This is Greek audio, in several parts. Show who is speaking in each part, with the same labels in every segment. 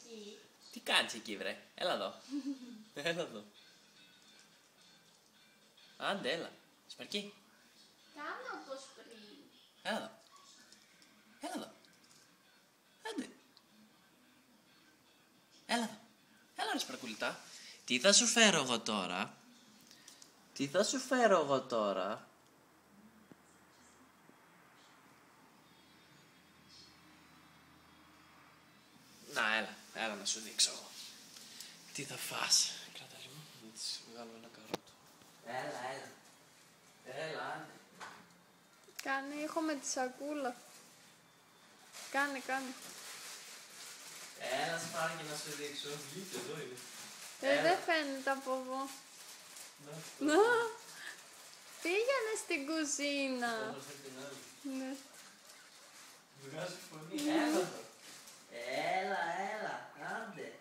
Speaker 1: εκεί.
Speaker 2: Τι κάνεις εκεί, βρε. Έλα εδώ. Έλα εδώ. Άντε, έλα. Σπαρκί.
Speaker 1: Κάνω όπως πριν.
Speaker 2: Έλα εδώ. Έλα εδώ. Άντε. Έλα εδώ. Έλα ρε Σπαρκουλιτά. Τι θα σου φέρω εγώ τώρα. Τι θα σου φέρω εγώ τώρα. Να, έλα να σου δείξω εγώ. Τι θα φας. Κράτα λίγο, να της βγάλω ένα καρότο. Έλα, άντε.
Speaker 1: Κάνε ήχο με τη σακούλα. Κάνε.
Speaker 2: Έλα Σπάρκι να σου δείξω. Βγείτε, εδώ είναι.
Speaker 1: Δεν φαίνεται από εδώ. Να. Πήγαινε στην κουζίνα. Ναι.
Speaker 2: Βγάζει φωνή. Έλα εδώ. Έλα, άντε.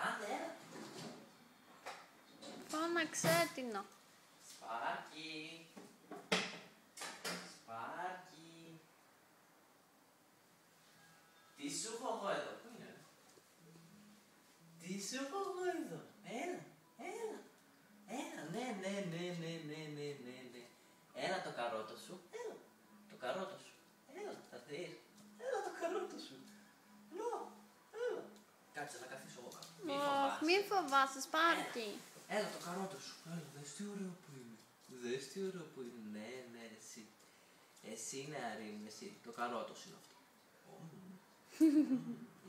Speaker 2: Άντε, έλα.
Speaker 1: Φώναξε έτεινο.
Speaker 2: Σπάρκι. Τι σου έχω εγώ εδώ. Πού είναι. Τι σου έχω εγώ εδώ. Έλα. Ναι. Έλα το καρότο σου. Έλα, θα δεις. Έλα το καρότο σου. Έλα. Κάτσε να καθίσω εγώ κάτω.
Speaker 1: Μην φοβάσαι, Σπάρκι.
Speaker 2: Έλα το καρότο σου. Έλα, δες τι ωραίο που είναι. Ναι, εσύ. Εσύ είναι αρήμη, εσύ. Το καρότο σου είναι αυτό.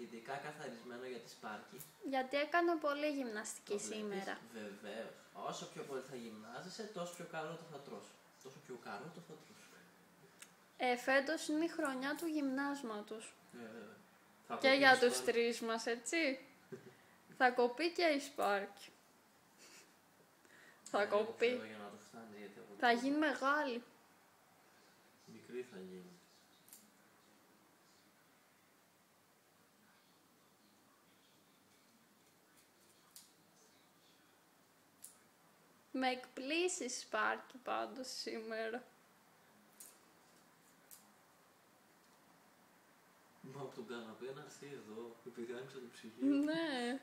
Speaker 2: Ειδικά καθαρισμένο για τη Σπάρκι.
Speaker 1: Γιατί έκανε πολύ γυμναστική σήμερα.
Speaker 2: Βεβαίως. Όσο πιο πολύ θα γυμνάζεσαι, τόσο πιο καρότο θα τρως.
Speaker 1: Φέτος είναι η χρονιά του γυμνάσματος.
Speaker 2: Θα
Speaker 1: Και για τους τρεις μας, έτσι. Θα κοπεί και η Σπάρκι. Θα κοπεί.
Speaker 2: Για να το φτάνει, γιατί
Speaker 1: Θα γίνει μεγάλη.
Speaker 2: μικρή θα γίνει.
Speaker 1: Με εκπλήσεις, Σπάρκι, πάντως σήμερα.
Speaker 2: Μα από τον καναπέ να έρθει εδώ, επειδή άνοιξα το ψυγείο.
Speaker 1: Ναι.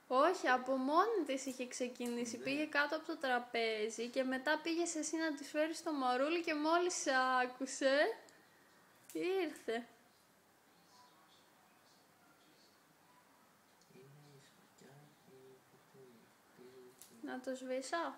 Speaker 1: Όχι, από μόνη της είχε ξεκινήσει.
Speaker 2: Ναι.
Speaker 1: Πήγε κάτω από το τραπέζι και μετά πήγες εσύ να της φέρεις το μαρούλι και μόλις σε άκουσε, ήρθε. Να το σβήσω.